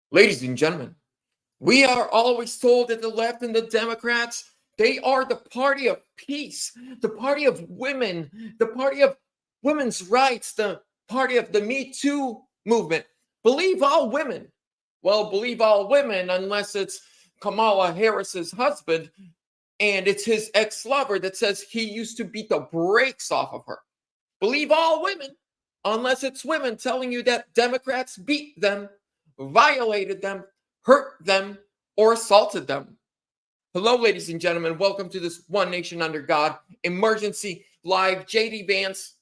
Ladies and gentlemen, we are always told that the left and the Democrats, they are the party of peace, the party of women, the party of women's rights, the party of the Me Too movement. Believe all women. Well, believe all women unless it's Kamala Harris's husband and it's his ex-lover that says he used to beat the brakes off of her. Believe all women unless it's women telling you that Democrats beat them, violated them, hurt them, or assaulted them. Hello, ladies and gentlemen. Welcome to this One Nation Under God emergency live. JD Vance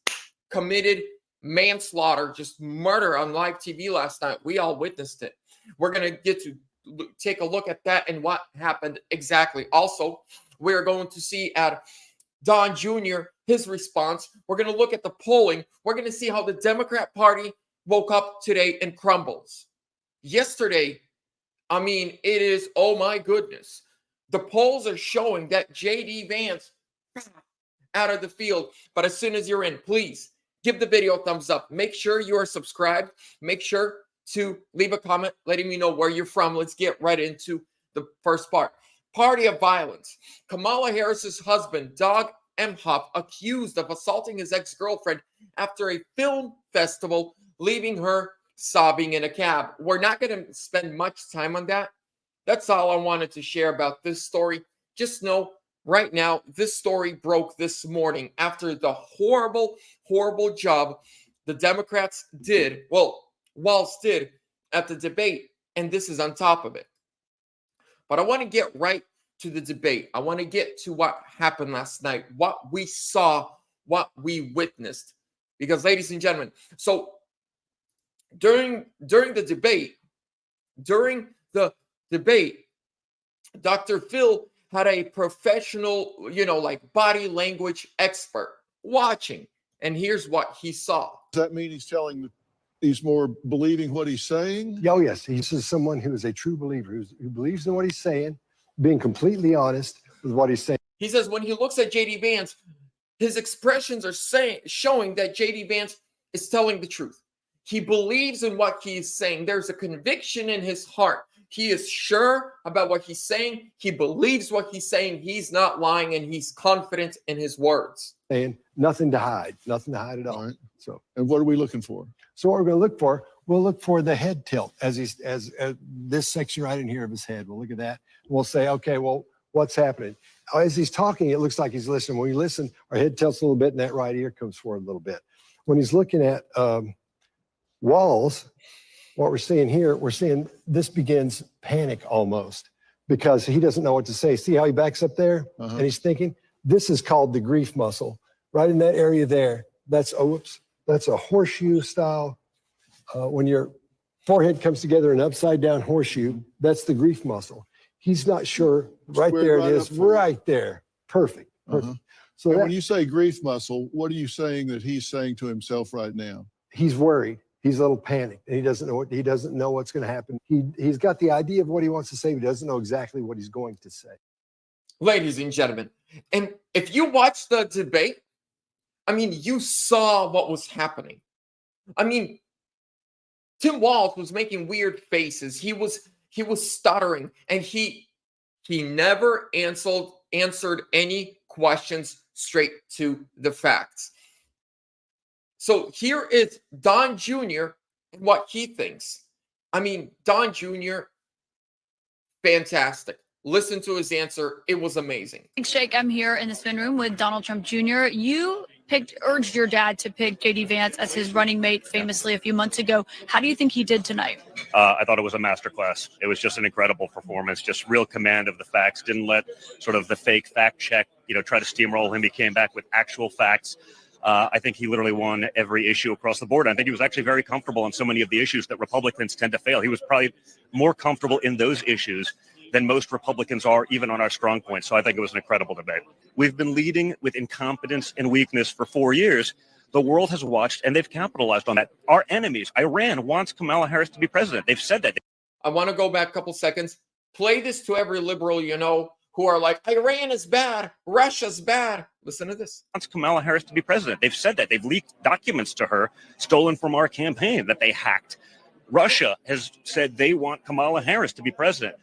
committed manslaughter, just murder on live TV last night. We all witnessed it. We're going to get to take a look at that and what happened exactly. Also, we're going to see at Don Jr., his response. We're going to look at the polling. We're going to see how the Democrat Party woke up today and crumbles. Yesterday, it is, oh my goodness. The polls are showing that JD Vance out of the field. But as soon as you're in, please give the video a thumbs up. Make sure you are subscribed. Make sure to leave a comment letting me know where you're from. Let's get right into the first part. Party of violence. Kamala Harris's husband, Doug Emhoff, accused of assaulting his ex-girlfriend after a film festival, leaving her sobbing in a cab. We're not going to spend much time on that. That's all I wanted to share about this story. Just know right now, this story broke this morning after the horrible, horrible job the Democrats did, Walz did at the debate, and this is on top of it. But I want to get right to the debate. I want to get to what happened last night, what we saw, what we witnessed. Because, ladies and gentlemen, so during the debate, Dr. Phil had a professional, body language expert watching. And here's what he saw. Does that mean he's more believing what he's saying? Oh, yes. He's someone who is a true believer, who believes in what he's saying, being completely honest with what he's saying. He says when he looks at JD Vance, his expressions are showing that JD Vance is telling the truth. He believes in what he's saying. There's a conviction in his heart. He is sure about what he's saying. He believes what he's saying. He's not lying, and he's confident in his words. And nothing to hide at all. Right. So, and what are we looking for? So what we're going to look for, we'll look for the head tilt as this section right in here of his head. We'll look at that. We'll say, okay, well, what's happening? As he's talking, it looks like he's listening. When we listen, our head tilts a little bit, and that right ear comes forward a little bit. When he's looking at Walz, what we're seeing here, we're seeing this begins panic almost because he doesn't know what to say. See how he backs up there? And he's thinking, this is called the grief muscle. Right in that area there, that's a horseshoe style. When your forehead comes together an upside down horseshoe, that's the grief muscle. He's not sure. Right there it is, right there. Perfect. So when you say grief muscle, what are you saying that he's saying to himself right now? He's worried. He's a little panicked, and he doesn't know what's going to happen. He's got the idea of what he wants to say, but he doesn't know exactly what he's going to say. Ladies and gentlemen, and if you watch the debate, you saw what was happening. Tim Walz was making weird faces. He was stuttering, and he never answered any questions straight to the facts. So here is Don Jr. and what he thinks. Don Jr., fantastic. Listen to his answer. It was amazing. Thanks, Jake. I'm here in the spin room with Donald Trump Jr. You urged your dad to pick JD Vance as his running mate famously a few months ago. How do you think he did tonight? I thought it was a masterclass. It was just an incredible performance, just real command of the facts. Didn't let sort of the fake fact check, try to steamroll him. He came back with actual facts. I think he literally won every issue across the board. I think he was actually very comfortable on so many of the issues that Republicans tend to fail. He was probably more comfortable in those issues than most Republicans are, even on our strong points. So I think it was an incredible debate. We've been leading with incompetence and weakness for 4 years. The world has watched, and they've capitalized on that. Our enemies, Iran, wants Kamala Harris to be president. They've said that. I want to go back a couple seconds. Play this to every liberal who are like, Iran is bad, Russia's bad. Listen to this. Wants Kamala Harris to be president. They've said that. They've leaked documents to her, stolen from our campaign, that they hacked. Russia has said they want Kamala Harris to be president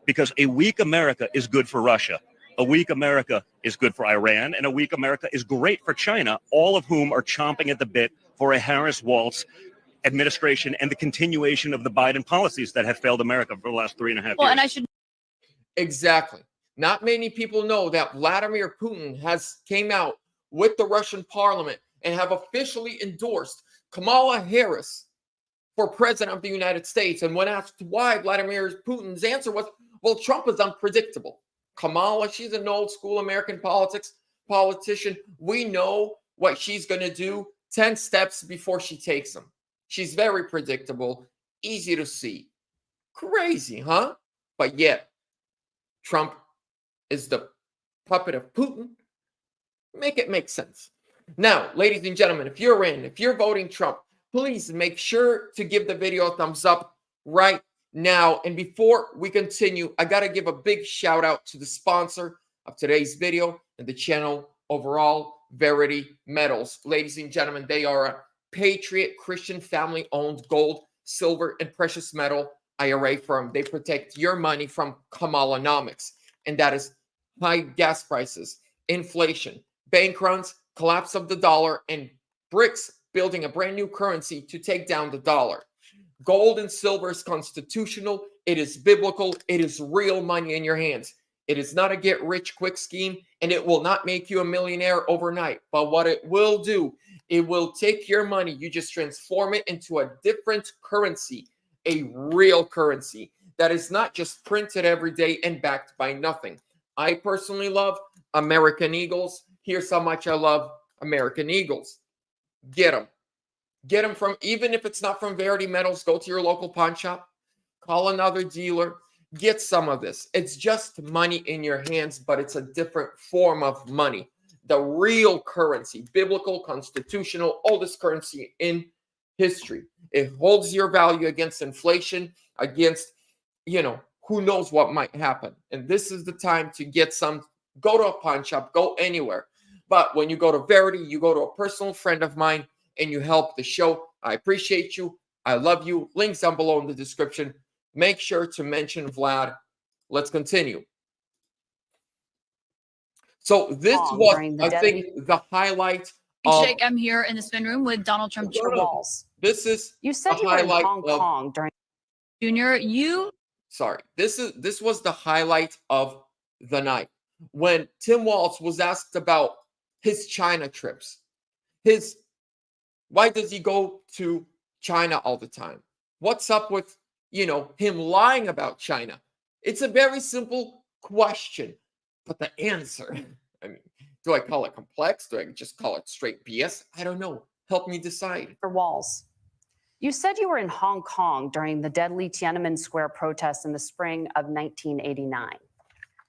because a weak America is good for Russia. A weak America is good for Iran, and a weak America is great for China, all of whom are chomping at the bit for a Harris-Walz administration and the continuation of the Biden policies that have failed America for the last 3.5 years. Well, and I should Exactly. Not many people know that Vladimir Putin has came out with the Russian parliament and have officially endorsed Kamala Harris for president of the United States. And when asked why, Vladimir Putin's answer was, well, Trump is unpredictable. Kamala, she's an old school American politician. We know what she's going to do 10 steps before she takes them. She's very predictable, easy to see. Crazy, huh? But yet, Trump is the puppet of Putin. Make it make sense. Now, ladies and gentlemen, if you're voting Trump, please make sure to give the video a thumbs up right now. And before we continue, I got to give a big shout out to the sponsor of today's video and the channel overall, Verity Metals. Ladies and gentlemen, they are a Patriot Christian family-owned gold, silver, and precious metal IRA firm. They protect your money from Kamalanomics, and that is high gas prices, inflation, bank runs, collapse of the dollar, and BRICS building a brand new currency to take down the dollar. Gold and silver is constitutional. It is biblical. It is real money in your hands. It is not a get-rich-quick scheme, and it will not make you a millionaire overnight. But what it will do, it will take your money. You just transform it into a different currency, a real currency that is not just printed every day and backed by nothing. I personally love American Eagles. Here's how much I love American Eagles. Get them. Get them from, even if it's not from Verity Metals, go to your local pawn shop, call another dealer, get some of this. It's just money in your hands, but it's a different form of money. The real currency, biblical, constitutional, oldest currency in history. It holds your value against inflation, against, who knows what might happen. And this is the time to get some. Go to a pawn shop, go anywhere. But when you go to Verity, you go to a personal friend of mine and you help the show. I appreciate you. I love you. Links down below in the description. Make sure to mention Vlad. Let's continue. So this was, I think, the highlight of... Jake, I'm here in the spin room with Donald Trump Jr. Walz. This is You said you were in Hong Kong during... Junior, Sorry. This was the highlight of the night. When Tim Walz was asked about his China trips. Why does he go to China all the time? What's up with, him lying about China? It's a very simple question, but the answer, do I call it complex? Do I just call it straight BS? I don't know. Help me decide. For Walz. You said you were in Hong Kong during the deadly Tiananmen Square protests in the spring of 1989.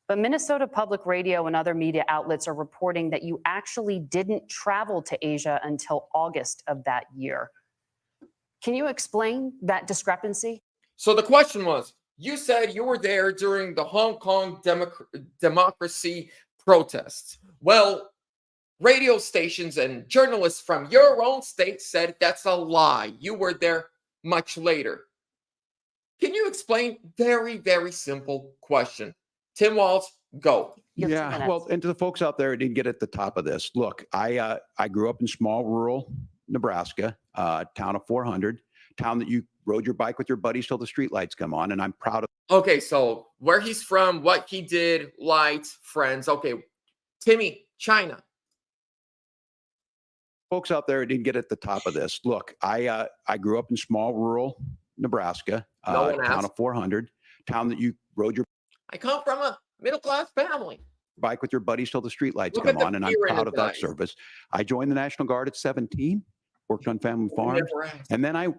But Minnesota Public Radio and other media outlets are reporting that you actually didn't travel to Asia until August of that year. Can you explain that discrepancy? So the question was, you said you were there during the Hong Kong democracy protests. Well, radio stations and journalists from your own state said that's a lie. You were there much later. Can you explain? Very, very simple question. Tim Walz, go. Yeah, well, and to the folks out there who didn't get at the top of this, look, I grew up in small rural Nebraska, town of 400, town that you rode your bike with your buddies till the streetlights come on, and I'm proud of. Okay, so where he's from, what he did, lights, friends. Okay, Timmy, China. Folks out there who didn't get at the top of this, look, I grew up in small rural Nebraska, town of 400, town that you rode your. I come from a middle-class family. Bike with your buddies till the streetlights come on, and I'm proud of that service. I joined the National Guard at 17, worked on family farms, and then I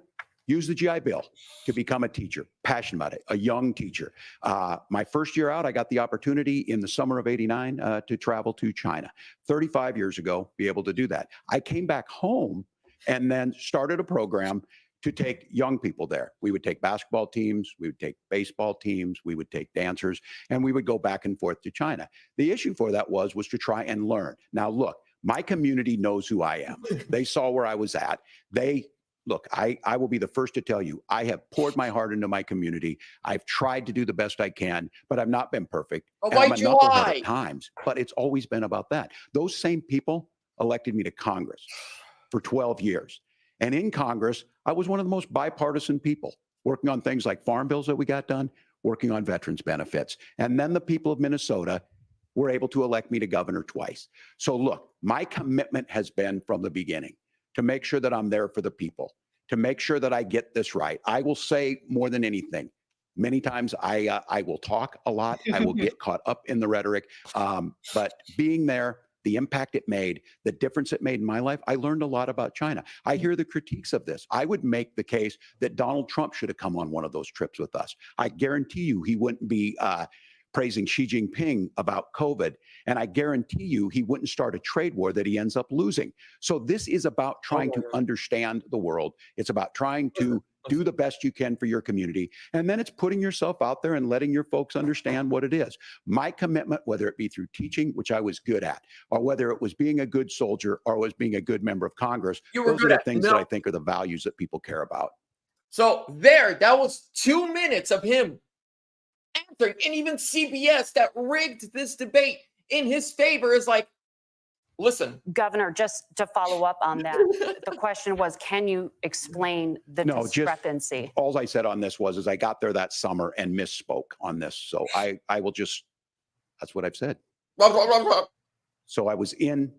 used the GI Bill to become a teacher, passionate about it, a young teacher. My first year out, I got the opportunity in the summer of '89 to travel to China. 35 years ago, be able to do that. I came back home and then started a program to take young people there. We would take basketball teams, we would take baseball teams, we would take dancers, and we would go back and forth to China. The issue for that was to try and learn. Now, look, my community knows who I am. They saw where I was at. They look, I will be the first to tell you, I have poured my heart into my community. I've tried to do the best I can, but I've not been perfect. But And I'm a why'd you knucklehead lie? at times, but it's always been about that. Those same people elected me to Congress for 12 years. And in Congress, I was one of the most bipartisan people, working on things like farm bills that we got done, working on veterans benefits. And then the people of Minnesota were able to elect me to governor twice. So look, my commitment has been from the beginning to make sure that I'm there for the people, to make sure that I get this right. I will say more than anything, many times I will talk a lot. I will get caught up in the rhetoric. But being there, the impact it made, the difference it made in my life, I learned a lot about China. I hear the critiques of this. I would make the case that Donald Trump should have come on one of those trips with us. I guarantee you he wouldn't be praising Xi Jinping about COVID. And I guarantee you he wouldn't start a trade war that he ends up losing. So this is about trying to understand the world. It's about trying to do the best you can for your community. And then it's putting yourself out there and letting your folks understand what it is. My commitment, whether it be through teaching, which I was good at, or whether it was being a good soldier or was being a good member of Congress, those are the things that I think are the values that people care about. So that was 2 minutes of him answering. And even CBS that rigged this debate in his favor is like, listen. Governor, just to follow up on that, the question was, can you explain the discrepancy? All I said on this was I got there that summer and misspoke on this. So I will just, that's what I've said. So I was in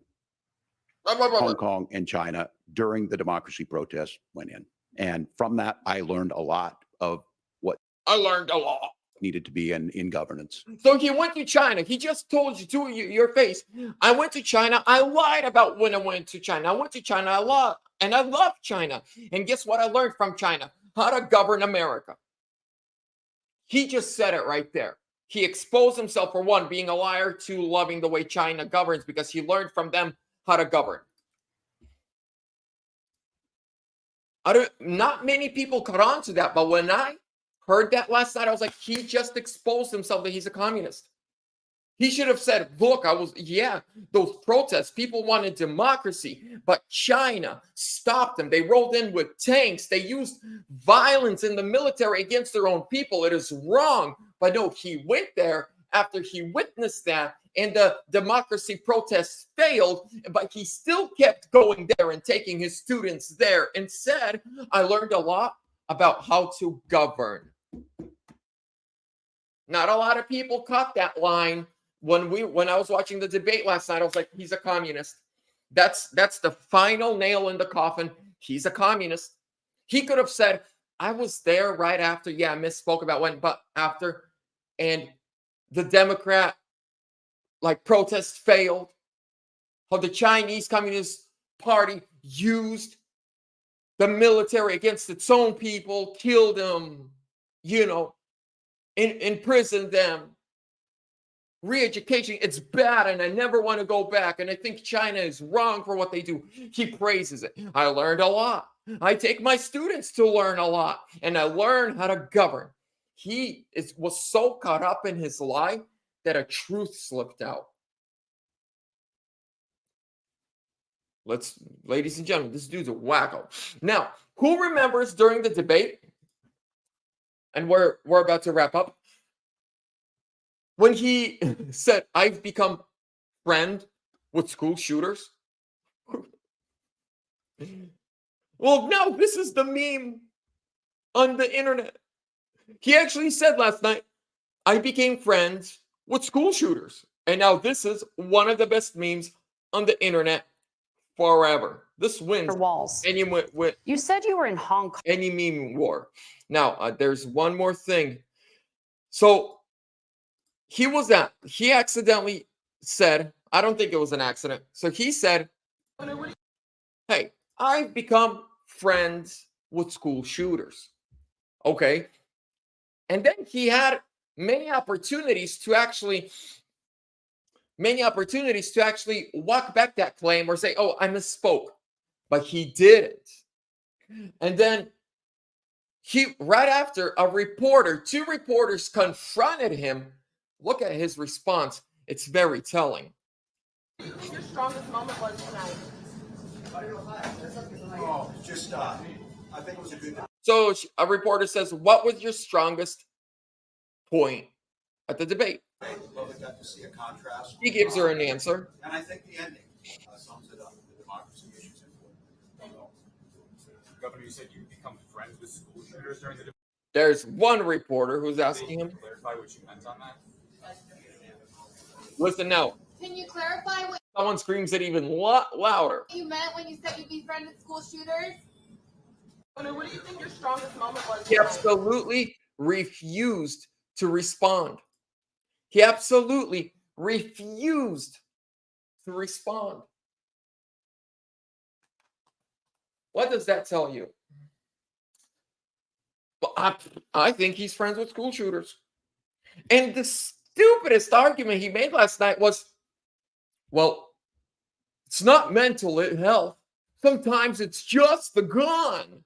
Hong Kong and China during the democracy protests went in. And from that, I learned a lot of what needed to be in governance. So he went to China. He just told you to your face, I went to China. I lied about when I went to China. I went to China. I love China. And guess what I learned from China? How to govern America. He just said it right there. He exposed himself for one, being a liar, two, loving the way China governs because he learned from them how to govern. Not many people caught on to that, but when I heard that last night, I was like, he just exposed himself that he's a communist. He should have said, look, those protests, people wanted democracy, but China stopped them. They rolled in with tanks. They used violence in the military against their own people. It is wrong. But no, he went there after he witnessed that, and the democracy protests failed, but he still kept going there and taking his students there and said, I learned a lot about how to govern. Not a lot of people caught that line. When I was watching the debate last night, I was like, he's a communist. That's the final nail in the coffin. He's a communist. He could have said, I was there right after. Yeah, I misspoke about when, but after. And the Democrat protests failed. How the Chinese Communist Party used the military against its own people, killed them, imprisoned them. Re-education, it's bad, and I never want to go back. And I think China is wrong for what they do. He praises it. I learned a lot. I take my students to learn a lot, and I learn how to govern. He was so caught up in his lie that a truth slipped out. Ladies and gentlemen, this dude's a wacko. Now, who remembers during the debate, and we're about to wrap up, when he said, I've become friend with school shooters? Well, no, this is the meme on the internet. He actually said last night, I became friends with school shooters. And now this is one of the best memes on the internet forever. This wins Walz. You said you were in Hong Kong. Any meme war. Now, there's one more thing. So he accidentally said, I don't think it was an accident. So he said, hey, I've become friends with school shooters. Okay. And then he had many opportunities to actually walk back that claim or say, oh, I misspoke. But he didn't. And then right after two reporters confronted him. Look at his response. It's very telling. What your strongest moment was tonight? Oh, just So a reporter says, what was your strongest point at the debate? He gives her an answer. And I think the ending sums it up. The democracy issues important. Governor, you said you become friends with school shooters during the debate. There's one reporter who's asking him. Clarify what you meant on that. Listen now. Can you clarify what Someone screams it even louder. you meant when you said you'd be friends with school shooters? What do you think your strongest moment was? He absolutely refused to respond. He absolutely refused to respond. What does that tell you? Well, I think he's friends with school shooters. And the stupidest argument he made last night was, well, it's not mental health. Sometimes it's just the gun.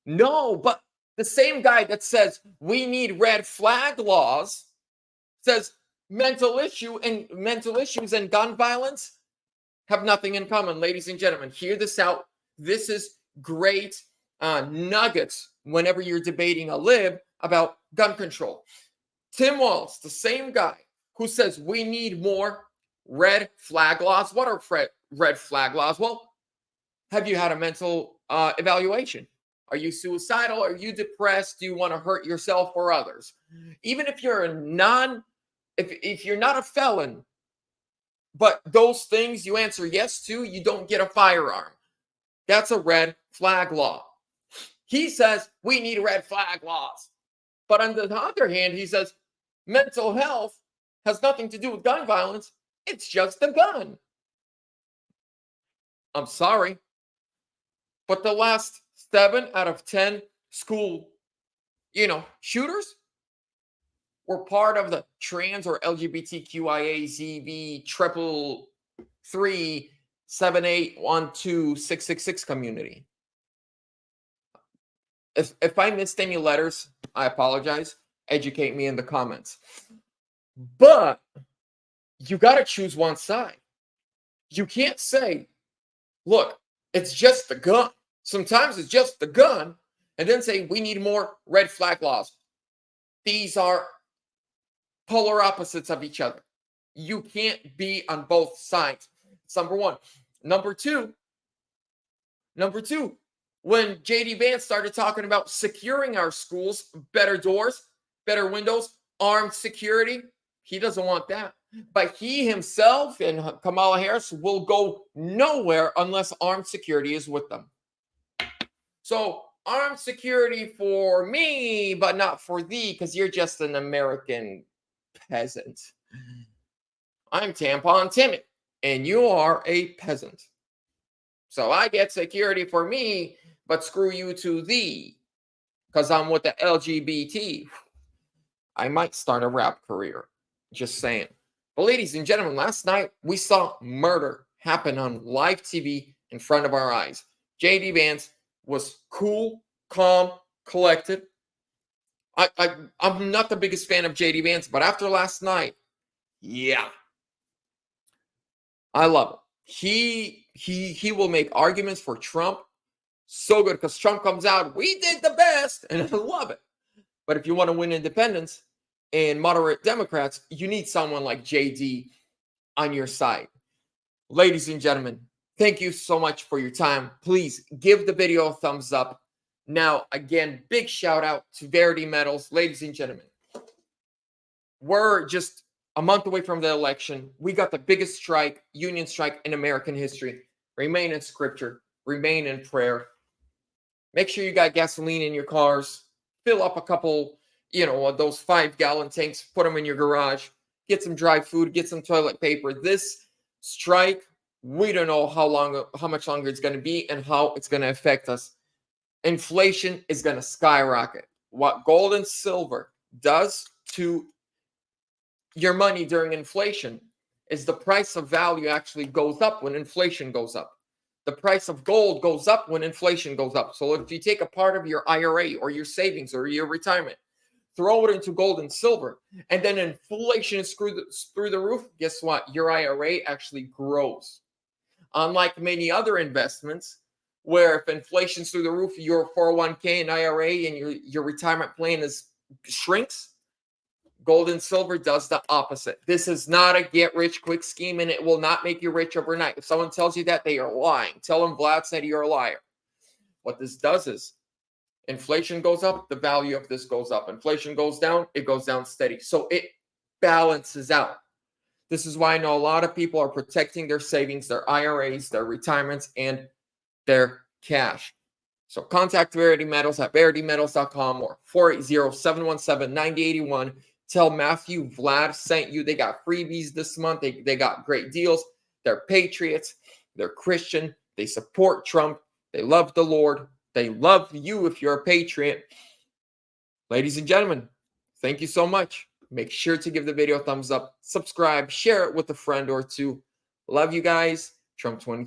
No, but the same guy that says we need red flag laws says mental issues and gun violence have nothing in common. Ladies and gentlemen, hear this out. This is great nuggets whenever you're debating a lib about gun control. Tim Walz, the same guy who says we need more red flag laws. What are red flag laws? Well, have you had a mental evaluation? Are you suicidal? Are you depressed? Do you want to hurt yourself or others? Even if you're if you're not a felon, but those things you answer yes to, you don't get a firearm. That's a red flag law. He says we need red flag laws. But on the other hand, he says mental health has nothing to do with gun violence. It's just a gun. I'm sorry, but the last 7 out of 10 school, shooters were part of the trans or LGBTQIAZB 333-7812-666 community. If I missed any letters, I apologize. Educate me in the comments. But you got to choose one side. You can't say, look, it's just the gun. Sometimes it's just the gun, and then say we need more red flag laws. These are polar opposites of each other. You can't be on both sides. It's number one. Number two, when JD Vance started talking about securing our schools, better doors, better windows, armed security, he doesn't want that. But he himself and Kamala Harris will go nowhere unless armed security is with them. So armed security for me, but not for thee, because you're just an American peasant. I'm Tampon Timmy, and you are a peasant. So I get security for me, but screw you to thee, because I'm with the LGBT. I might start a rap career. Just saying. But ladies and gentlemen, last night we saw murder happen on live TV in front of our eyes. JD Vance was cool, calm, collected. I'm not the biggest fan of JD Vance, but after last night, yeah, I love him. He will make arguments for Trump so good because Trump comes out, we did the best, and I love it. But if you want to win independence and moderate Democrats, you need someone like JD on your side. Ladies and gentlemen, thank you so much for your time. Please give the video a thumbs up. Now, again, big shout out to Verity Metals. Ladies and gentlemen, we're just a month away from the election. We got the biggest strike, union strike in American history. Remain in scripture. Remain in prayer. Make sure you got gasoline in your cars. Fill up a couple, those 5-gallon tanks. Put them in your garage. Get some dry food. Get some toilet paper. This strike, we don't know how much longer it's going to be and how it's going to affect us. Inflation is going to skyrocket. What gold and silver does to your money during inflation is the price of value actually goes up when inflation goes up. The price of gold goes up when inflation goes up. So if you take a part of your IRA or your savings or your retirement, throw it into gold and silver, and then inflation is through the roof, guess what? Your IRA actually grows. Unlike many other investments, where if inflation's through the roof, your 401k and IRA and your retirement plan shrinks. Gold and silver does the opposite. This is not a get-rich-quick scheme, and it will not make you rich overnight. If someone tells you that, they are lying. Tell them Vlad said you're a liar. What this does is inflation goes up, the value of this goes up. Inflation goes down, it goes down steady. So it balances out. This is why I know a lot of people are protecting their savings, their IRAs, their retirements, and their cash. So contact Verity Metals at veritymetals.com or 480-717-9081. Tell Matthew Vlad sent you. They got freebies this month. They got great deals. They're patriots. They're Christian. They support Trump. They love the Lord. They love you if you're a patriot. Ladies and gentlemen, thank you so much. Make sure to give the video a thumbs up, subscribe, share it with a friend or two. Love you guys. Trump 20.